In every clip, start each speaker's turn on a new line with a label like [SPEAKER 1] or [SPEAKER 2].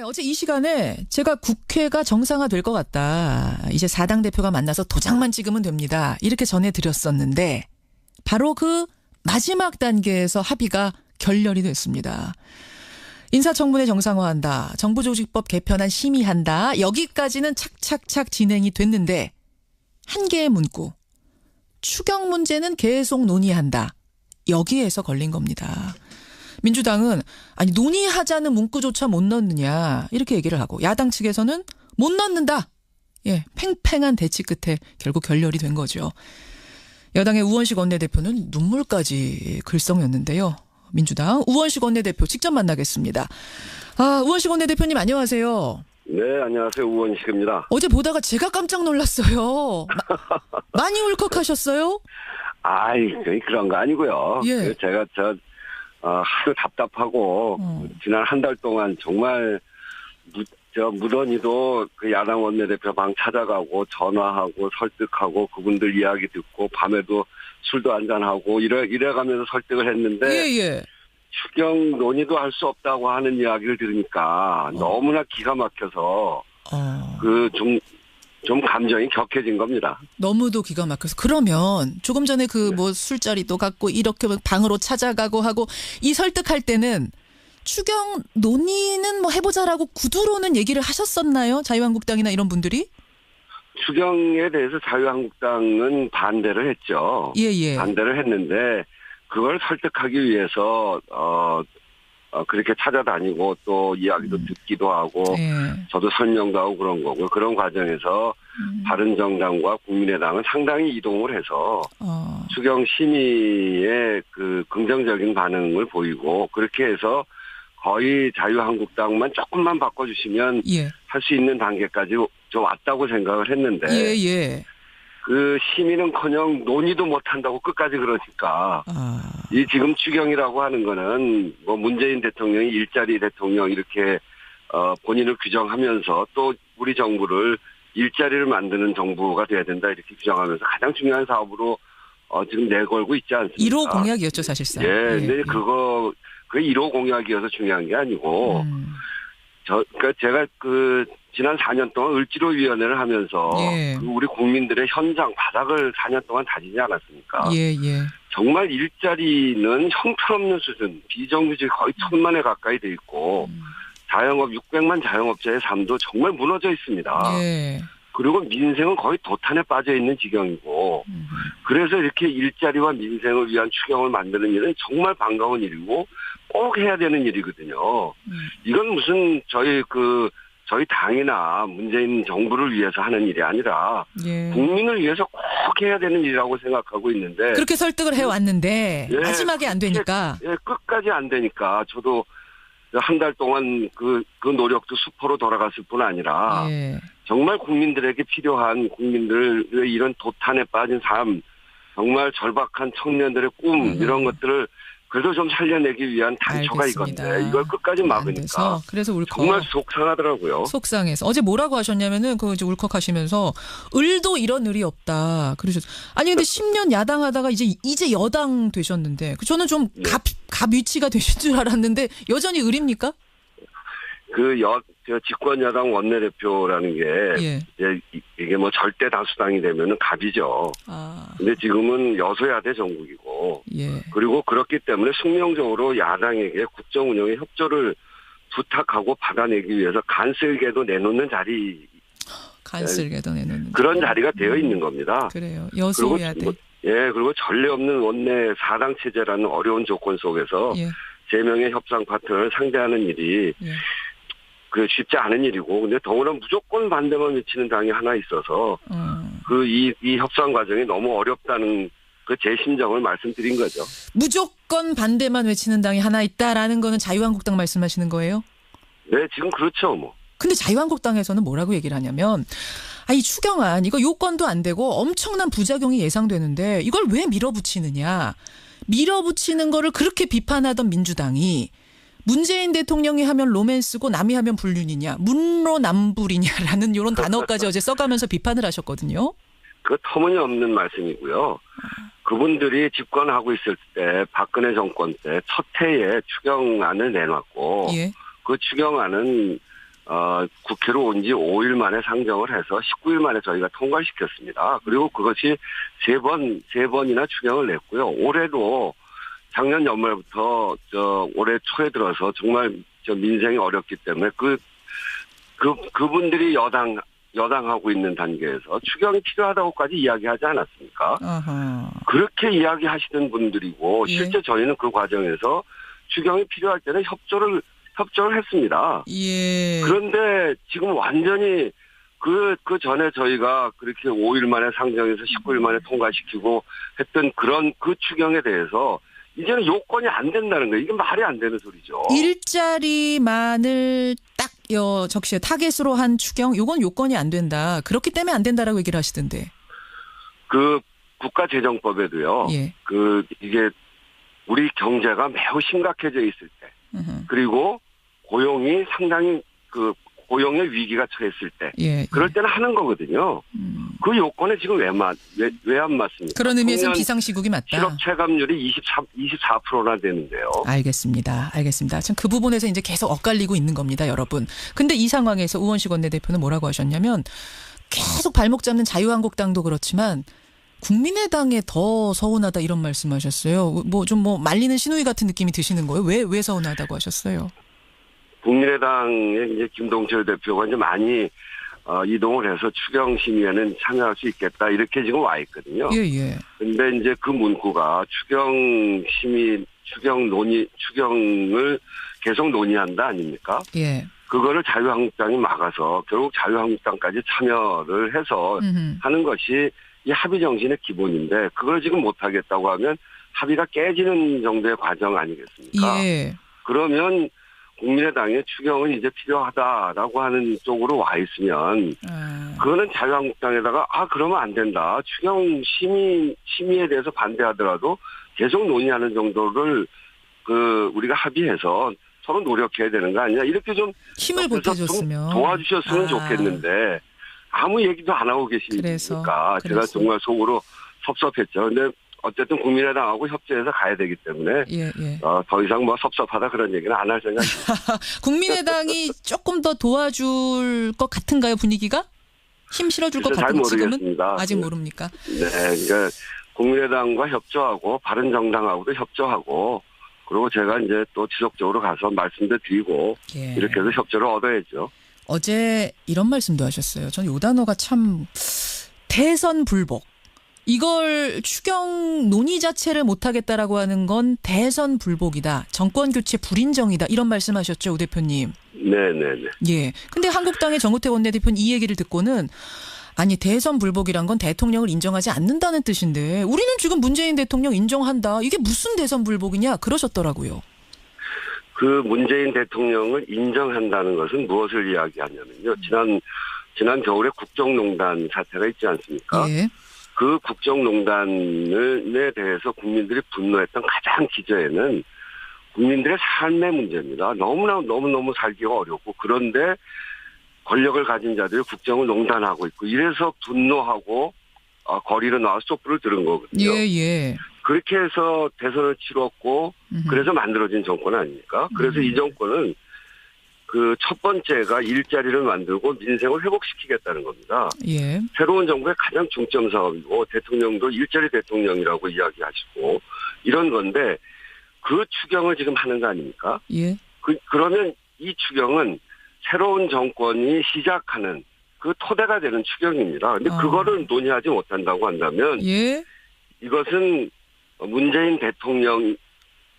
[SPEAKER 1] 어제 이 시간에 제가 국회가 정상화될 것 같다. 이제 4당 대표가 만나서 도장만 찍으면 됩니다. 이렇게 전해드렸었는데 바로 그 마지막 단계에서 합의가 결렬이 됐습니다. 인사청문회 정상화한다. 정부조직법 개편안 심의한다. 여기까지는 착착착 진행이 됐는데 한 개의 문구. 추경 문제는 계속 논의한다. 여기에서 걸린 겁니다. 민주당은 아니 논의하자는 문구조차 못 넣느냐 이렇게 얘기를 하고 야당 측에서는 못 넣는다. 예, 팽팽한 대치 끝에 결국 결렬이 된 거죠. 여당의 우원식 원내대표는 눈물까지 글썽였는데요. 민주당 우원식 원내대표 직접 만나겠습니다. 우원식 원내대표님 안녕하세요.
[SPEAKER 2] 네, 안녕하세요. 우원식입니다.
[SPEAKER 1] 어제 보다가 제가 깜짝 놀랐어요. 많이 울컥하셨어요?
[SPEAKER 2] 아이, 그런 거 아니고요.
[SPEAKER 1] 예.
[SPEAKER 2] 제가 하도 답답하고 지난 한 달 동안 정말 무던히도 그 야당 원내대표 방 찾아가고 전화하고 설득하고 그분들 이야기 듣고 밤에도 술도 한잔하고 이래가면서 설득을 했는데
[SPEAKER 1] 예.
[SPEAKER 2] 추경 논의도 할 수 없다고 하는 이야기를 들으니까 너무나 기가 막혀서 좀 감정이 격해진 겁니다.
[SPEAKER 1] 너무도 기가 막혀서. 그러면 조금 전에 뭐 술자리도 갖고 이렇게 방으로 찾아가고 하고 이 설득할 때는 추경 논의는 뭐 해보자라고 구두로는 얘기를 하셨었나요? 자유한국당이나 이런 분들이?
[SPEAKER 2] 추경에 대해서 자유한국당은 반대를 했죠.
[SPEAKER 1] 예.
[SPEAKER 2] 반대를 했는데 그걸 설득하기 위해서 그렇게 찾아다니고 또 이야기도 듣기도 하고 저도 설명도 하고 그런 거고 그런 과정에서 바른정당과 국민의당은 상당히 이동을 해서 추경 심의에 그 긍정적인 반응을 보이고 그렇게 해서 거의 자유한국당만 조금만 바꿔주시면 할 수 있는 단계까지 좀 왔다고 생각을 했는데 그 심의는커녕 논의도 못한다고 끝까지 그러니까 이 지금 추경이라고 하는 거는 뭐 문재인 대통령이 일자리 대통령 이렇게 본인을 규정하면서 또 우리 정부를 일자리를 만드는 정부가 돼야 된다 이렇게 규정하면서 가장 중요한 사업으로 지금 내걸고 있지 않습니까?
[SPEAKER 1] 1호 공약이었죠 사실상.
[SPEAKER 2] 근데 그 1호 공약이어서 중요한 게 아니고 그러니까 제가 지난 4년 동안 을지로위원회를 하면서 우리 국민들의 현장 바닥을 4년 동안 다지지 않았습니까? 정말 일자리는 형편없는 수준, 비정규직이 거의 1,000만에 가까이 돼 있고 자영업 600만 자영업자의 삶도 정말 무너져 있습니다. 그리고 민생은 거의 도탄에 빠져 있는 지경이고 그래서 이렇게 일자리와 민생을 위한 추경을 만드는 일은 정말 반가운 일이고 꼭 해야 되는 일이거든요. 이건 무슨 저희 당이나 문재인 정부를 위해서 하는 일이 아니라 국민을 위해서 꼭 해야 되는 일이라고 생각하고 있는데
[SPEAKER 1] 그렇게 설득을 해왔는데 마지막에 안 되니까
[SPEAKER 2] 끝까지 안 되니까 저도 한 달 동안 그 노력도 수포로 돌아갔을 뿐 아니라 정말 국민들에게 필요한 국민들의 이런 도탄에 빠진 삶 정말 절박한 청년들의 꿈 이런 것들을 그래도 좀 살려내기 위한 단초가
[SPEAKER 1] 알겠습니다.
[SPEAKER 2] 이건데 이걸 끝까지 막으니까
[SPEAKER 1] 그래서 울컥.
[SPEAKER 2] 정말 속상하더라고요.
[SPEAKER 1] 속상해서 어제 뭐라고 하셨냐면은 이제 울컥하시면서 을도 이런 을이 없다 그러셨어요. 아니 근데 10년 야당하다가 이제 여당 되셨는데 저는 좀 갑 위치가 되신 줄 알았는데 여전히 을입니까?
[SPEAKER 2] 집권 여당 원내대표라는 게 이게 뭐 절대 다수당이 되면은 갑이죠. 근데 지금은 여소야대 정국이고 그리고 그렇기 때문에 숙명적으로 야당에게 국정 운영에 협조를 부탁하고 받아내기 위해서 간쓸게도 내놓는 자리.
[SPEAKER 1] 간쓸게도 내놓는
[SPEAKER 2] 그런 자리가 되어 있는 겁니다.
[SPEAKER 1] 그래요. 여소야대.
[SPEAKER 2] 그리고 전례 없는 원내 4당 체제라는 어려운 조건 속에서 3명의 협상 파트너를 상대하는 일이 쉽지 않은 일이고, 근데 더구나 무조건 반대만 외치는 당이 하나 있어서, 이 협상 과정이 너무 어렵다는 제 심정을 말씀드린 거죠.
[SPEAKER 1] 무조건 반대만 외치는 당이 하나 있다라는 거는 자유한국당 말씀하시는 거예요?
[SPEAKER 2] 네, 지금 그렇죠, 뭐.
[SPEAKER 1] 근데 자유한국당에서는 뭐라고 얘기를 하냐면, 이 추경안, 이거 요건도 안 되고 엄청난 부작용이 예상되는데, 이걸 왜 밀어붙이느냐. 밀어붙이는 거를 그렇게 비판하던 민주당이, 문재인 대통령이 하면 로맨스고 남이 하면 불륜이냐, 문로남불이냐라는 이런 단어까지 어제 써가면서 비판을 하셨거든요.
[SPEAKER 2] 그 터무니없는 말씀이고요. 그분들이 집권하고 있을 때 박근혜 정권 때 첫 해에 추경안을 내놨고 그 추경안은 국회로 온 지 5일 만에 상정을 해서 19일 만에 저희가 통과시켰습니다. 그리고 그것이 세 번이나 추경을 냈고요. 올해도 작년 연말부터 올해 초에 들어서 정말 민생이 어렵기 때문에 그분들이 여당하고 있는 단계에서 추경이 필요하다고까지 이야기하지 않았습니까?
[SPEAKER 1] 아하.
[SPEAKER 2] 그렇게 이야기하시던 분들이고
[SPEAKER 1] 예.
[SPEAKER 2] 실제 저희는 그 과정에서 추경이 필요할 때는 협조를 했습니다.
[SPEAKER 1] 예.
[SPEAKER 2] 그런데 지금 완전히 그 전에 저희가 그렇게 5일 만에 상정해서 19일 만에 통과시키고 했던 그런 그 추경에 대해서 이제는 요건이 안 된다는 거예요. 이게 말이 안 되는 소리죠.
[SPEAKER 1] 일자리만을 딱 적시에 타겟으로 한 추경, 요건 요건이 안 된다. 그렇기 때문에 안 된다라고 얘기를 하시던데.
[SPEAKER 2] 그 국가재정법에도요.
[SPEAKER 1] 예.
[SPEAKER 2] 이게 우리 경제가 매우 심각해져 있을 때, 그리고 고용이 상당히 고용의 위기가 처했을 때,
[SPEAKER 1] 예.
[SPEAKER 2] 그럴 때는 하는 거거든요. 그 요건에 지금 왜 안 맞습니까?
[SPEAKER 1] 그런 의미에서는 비상시국이 맞다.
[SPEAKER 2] 실업 체감률이 24%나 되는데요.
[SPEAKER 1] 알겠습니다. 참 그 부분에서 이제 계속 엇갈리고 있는 겁니다, 여러분. 근데 이 상황에서 우원식 원내대표는 뭐라고 하셨냐면 계속 발목 잡는 자유한국당도 그렇지만 국민의당에 더 서운하다 이런 말씀하셨어요. 좀 말리는 시누이 같은 느낌이 드시는 거예요? 왜 서운하다고 하셨어요?
[SPEAKER 2] 국민의당의 이제 김동철 대표가 이제 많이 이동을 해서 추경 심의에는 참여할 수 있겠다 이렇게 지금 와 있거든요.
[SPEAKER 1] 예.
[SPEAKER 2] 근데 이제 그 문구가 추경을 계속 논의한다 아닙니까?
[SPEAKER 1] 예.
[SPEAKER 2] 그거를 자유한국당이 막아서 결국 자유한국당까지 참여를 해서 하는 것이 이 합의 정신의 기본인데 그걸 지금 못하겠다고 하면 합의가 깨지는 정도의 과정 아니겠습니까?
[SPEAKER 1] 예.
[SPEAKER 2] 그러면 국민의당의 추경은 이제 필요하다라고 하는 쪽으로 와 있으면 그거는 자유한국당에다가 그러면 안 된다. 추경 심의에 대해서 반대하더라도 계속 논의하는 정도를 우리가 합의해서 서로 노력해야 되는 거 아니냐. 이렇게 좀
[SPEAKER 1] 힘을 보태줬으면
[SPEAKER 2] 도와주셨으면 좋겠는데 아무 얘기도 안 하고 계시니까 제가 정말 속으로 섭섭했죠. 근데 어쨌든 국민의당하고 협조해서 가야 되기 때문에
[SPEAKER 1] 예.
[SPEAKER 2] 더 이상 섭섭하다 그런 얘기는 안 할 생각입니다.
[SPEAKER 1] 국민의당이 조금 더 도와줄 것 같은가요, 분위기가? 힘 실어줄 것 같은 지금은? 아직 모릅니까?
[SPEAKER 2] 네, 그러니까 국민의당과 협조하고 바른정당하고도 협조하고 그리고 제가 이제 또 지속적으로 가서 말씀도 드리고 이렇게 해서 협조를 얻어야죠. 어제
[SPEAKER 1] 이런 말씀도 하셨어요. 전 이 단어가 참 대선 불복. 이걸 추경 논의 자체를 못하겠다라고 하는 건 대선 불복이다. 정권 교체 불인정이다. 이런 말씀하셨죠, 우 대표님.
[SPEAKER 2] 네네네.
[SPEAKER 1] 예. 근데 한국당의 정우택 원내대표는 이 얘기를 듣고는 아니 대선 불복이란 건 대통령을 인정하지 않는다는 뜻인데 우리는 지금 문재인 대통령 인정한다. 이게 무슨 대선 불복이냐 그러셨더라고요.
[SPEAKER 2] 그 문재인 대통령을 인정한다는 것은 무엇을 이야기하냐면요. 지난 겨울에 국정농단 사태가 있지 않습니까?
[SPEAKER 1] 예.
[SPEAKER 2] 그 국정농단에 대해서 국민들이 분노했던 가장 기저에는 국민들의 삶의 문제입니다. 너무너무 살기가 어렵고 그런데 권력을 가진 자들이 국정을 농단하고 있고 이래서 분노하고 거리로 나와서 촛불을 들은 거거든요.
[SPEAKER 1] 예.
[SPEAKER 2] 그렇게 해서 대선을 치렀고 그래서 만들어진 정권 아닙니까? 그래서 이 정권은 그 첫 번째가 일자리를 만들고 민생을 회복시키겠다는 겁니다.
[SPEAKER 1] 예.
[SPEAKER 2] 새로운 정부의 가장 중점 사업이고 대통령도 일자리 대통령이라고 이야기하시고 이런 건데 그 추경을 지금 하는 거 아닙니까?
[SPEAKER 1] 예.
[SPEAKER 2] 그러면 이 추경은 새로운 정권이 시작하는 그 토대가 되는 추경입니다. 근데 그거를 논의하지 못한다고 한다면 이것은 문재인 대통령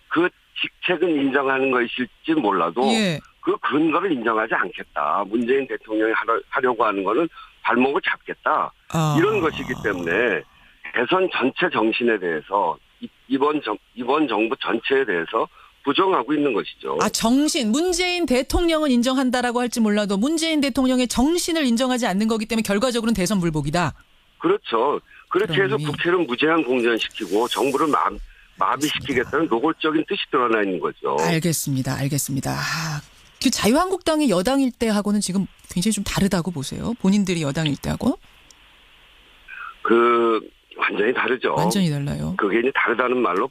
[SPEAKER 2] 그 직책은 인정하는 것일지 몰라도 그 근거를 인정하지 않겠다. 문재인 대통령이 하려고 하는 거는 발목을 잡겠다. 이런 것이기 때문에 대선 전체 정신에 대해서 이번 정부 전체에 대해서 부정하고 있는 것이죠.
[SPEAKER 1] 정신. 문재인 대통령은 인정한다라고 할지 몰라도 문재인 대통령의 정신을 인정하지 않는 거기 때문에 결과적으로는 대선 불복이다.
[SPEAKER 2] 그렇죠. 그렇게 해서 국회를 무제한 공전시키고 정부를 마비시키겠다는 노골적인 뜻이 드러나 있는 거죠.
[SPEAKER 1] 알겠습니다. 그 자유한국당이 여당일 때하고는 지금 굉장히 좀 다르다고 보세요. 본인들이 여당일 때하고?
[SPEAKER 2] 완전히 다르죠.
[SPEAKER 1] 완전히 달라요.
[SPEAKER 2] 그게 이제 다르다는 말로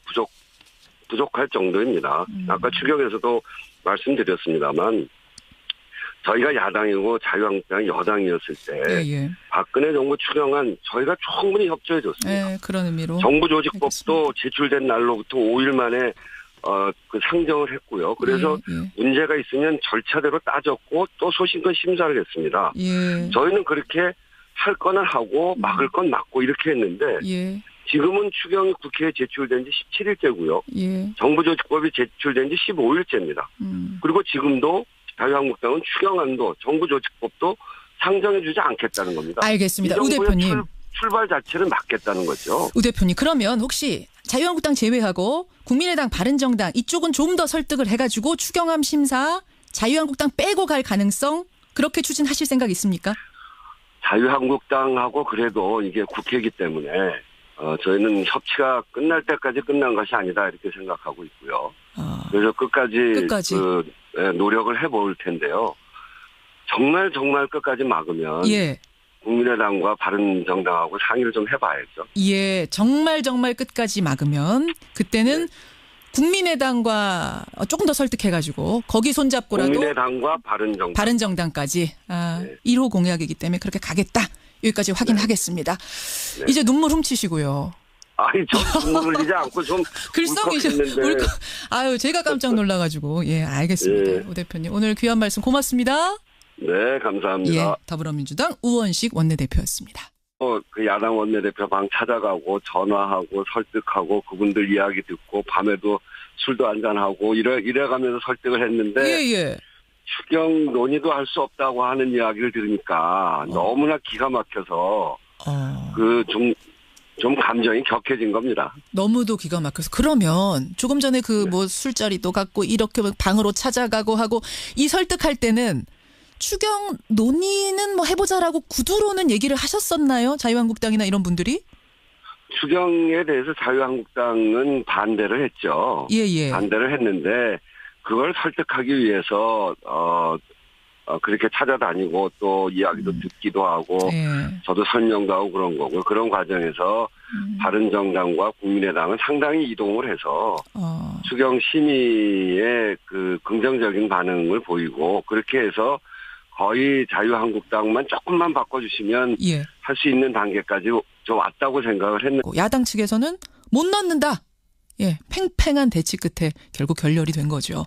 [SPEAKER 2] 부족할 정도입니다. 아까 추경에서도 말씀드렸습니다만 저희가 야당이고 자유한국당이 여당이었을 때
[SPEAKER 1] 예.
[SPEAKER 2] 박근혜 정부 추경안 저희가 충분히 협조해줬습니다.
[SPEAKER 1] 예, 그런 의미로.
[SPEAKER 2] 정부조직법도
[SPEAKER 1] 알겠습니다.
[SPEAKER 2] 제출된 날로부터 5일 만에 그 상정을 했고요. 그래서 문제가 있으면 절차대로 따졌고 또 소신껏 심사를 했습니다.
[SPEAKER 1] 예.
[SPEAKER 2] 저희는 그렇게 할 거는 하고 막을 건 막고 이렇게 했는데
[SPEAKER 1] 예.
[SPEAKER 2] 지금은 추경이 국회에 제출된 지 17일째고요.
[SPEAKER 1] 예.
[SPEAKER 2] 정부조직법이 제출된 지 15일째입니다. 그리고 지금도 자유한국당은 추경안도 정부조직법도 상정해주지 않겠다는 겁니다.
[SPEAKER 1] 알겠습니다.
[SPEAKER 2] 이
[SPEAKER 1] 우 대표님.
[SPEAKER 2] 출발 자체를 막겠다는 거죠.
[SPEAKER 1] 우 대표님, 그러면 혹시 자유한국당 제외하고 국민의당, 바른정당 이쪽은 좀 더 설득을 해가지고 추경안 심사 자유한국당 빼고 갈 가능성 그렇게 추진하실 생각 있습니까?
[SPEAKER 2] 자유한국당하고 그래도 이게 국회이기 때문에 저희는 협치가 끝날 때까지 끝난 것이 아니다 이렇게 생각하고 있고요. 그래서 끝까지 노력을 해볼 텐데요. 정말 끝까지 막으면
[SPEAKER 1] 예.
[SPEAKER 2] 국민의당과 바른정당하고 상의를 좀 해봐야죠.
[SPEAKER 1] 예, 정말 끝까지 막으면 그때는 국민의당과 조금 더 설득해가지고 거기 손잡고라도
[SPEAKER 2] 국민의당과
[SPEAKER 1] 바른정당까지
[SPEAKER 2] 네.
[SPEAKER 1] 1호 공약이기 때문에 그렇게 가겠다. 여기까지 확인하겠습니다.
[SPEAKER 2] 네.
[SPEAKER 1] 이제 눈물 훔치시고요.
[SPEAKER 2] 아니, 저 눈물 흘리지 않고 좀
[SPEAKER 1] 글썽이셨는데. 아유, 제가 깜짝 놀라가지고. 예, 알겠습니다.
[SPEAKER 2] 예.
[SPEAKER 1] 우 대표님, 오늘 귀한 말씀 고맙습니다.
[SPEAKER 2] 네, 감사합니다.
[SPEAKER 1] 예, 더불어민주당 우원식 원내대표였습니다.
[SPEAKER 2] 그 야당 원내대표 방 찾아가고 전화하고 설득하고 그분들 이야기 듣고 밤에도 술도 한잔하고 이래가면서 설득을 했는데
[SPEAKER 1] 예.
[SPEAKER 2] 추경 논의도 할 수 없다고 하는 이야기를 들으니까 너무나 기가 막혀서 좀 감정이 격해진 겁니다.
[SPEAKER 1] 너무도 기가 막혀서. 그러면 조금 전에 뭐 술자리도 갖고 이렇게 방으로 찾아가고 하고 이 설득할 때는 추경 논의는 뭐 해보자라고 구두로는 얘기를 하셨었나요? 자유한국당이나 이런 분들이?
[SPEAKER 2] 추경에 대해서 자유한국당은 반대를 했죠.
[SPEAKER 1] 예.
[SPEAKER 2] 반대를 했는데 그걸 설득하기 위해서 그렇게 찾아다니고 또 이야기도 듣기도 하고 저도 설명도 하고 그런 거고 그런 과정에서 바른정당과 국민의당은 상당히 이동을 해서 추경 심의에 그 긍정적인 반응을 보이고 그렇게 해서 거의 자유한국당만 조금만 바꿔주시면 할 수 있는 단계까지 좀 왔다고 생각을 했는데
[SPEAKER 1] 야당 측에서는 못 넣는다. 예, 팽팽한 대치 끝에 결국 결렬이 된 거죠.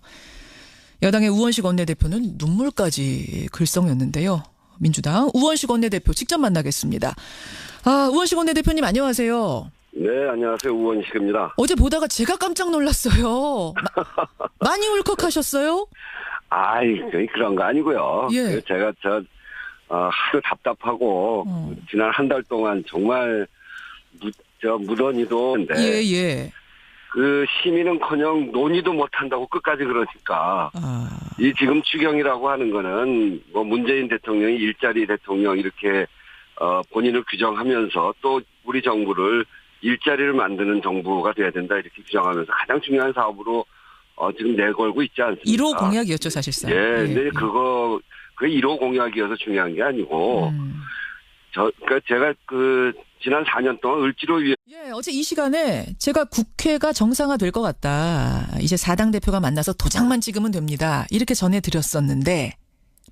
[SPEAKER 1] 여당의 우원식 원내대표는 눈물까지 글썽였는데요. 민주당 우원식 원내대표 직접 만나겠습니다. 우원식 원내대표님 안녕하세요.
[SPEAKER 2] 네, 안녕하세요. 우원식입니다.
[SPEAKER 1] 어제 보다가 제가 깜짝 놀랐어요. 많이 울컥하셨어요?
[SPEAKER 2] 아이, 그런 거 아니고요.
[SPEAKER 1] 예.
[SPEAKER 2] 제가 하도 답답하고 지난 한 달 동안 정말 무던히도
[SPEAKER 1] 예.
[SPEAKER 2] 그 시민은커녕 논의도 못한다고 끝까지 그러니까 이 지금 추경이라고 하는 거는 뭐 문재인 대통령이 일자리 대통령 이렇게 본인을 규정하면서 또 우리 정부를 일자리를 만드는 정부가 돼야 된다 이렇게 규정하면서 가장 중요한 사업으로 지금 내걸고 있지 않습니까?
[SPEAKER 1] 1호 공약이었죠 사실상.
[SPEAKER 2] 예, 근데 그 1호 공약이어서 중요한 게 아니고 그러니까 제가 지난 4년 동안 을지로
[SPEAKER 1] 어제 이 시간에 제가 국회가 정상화될 것 같다. 이제 4당 대표가 만나서 도장만 찍으면 됩니다. 이렇게 전해드렸었는데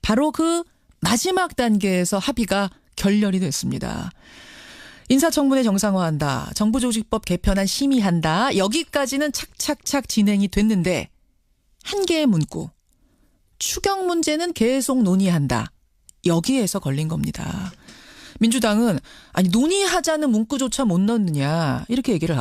[SPEAKER 1] 바로 그 마지막 단계에서 합의가 결렬이 됐습니다. 인사청문회 정상화한다. 정부조직법 개편안 심의한다. 여기까지는 착착착 진행이 됐는데 한 개의 문구. 추경 문제는 계속 논의한다. 여기에서 걸린 겁니다. 민주당은 아니 논의하자는 문구조차 못 넣느냐 이렇게 얘기를 하고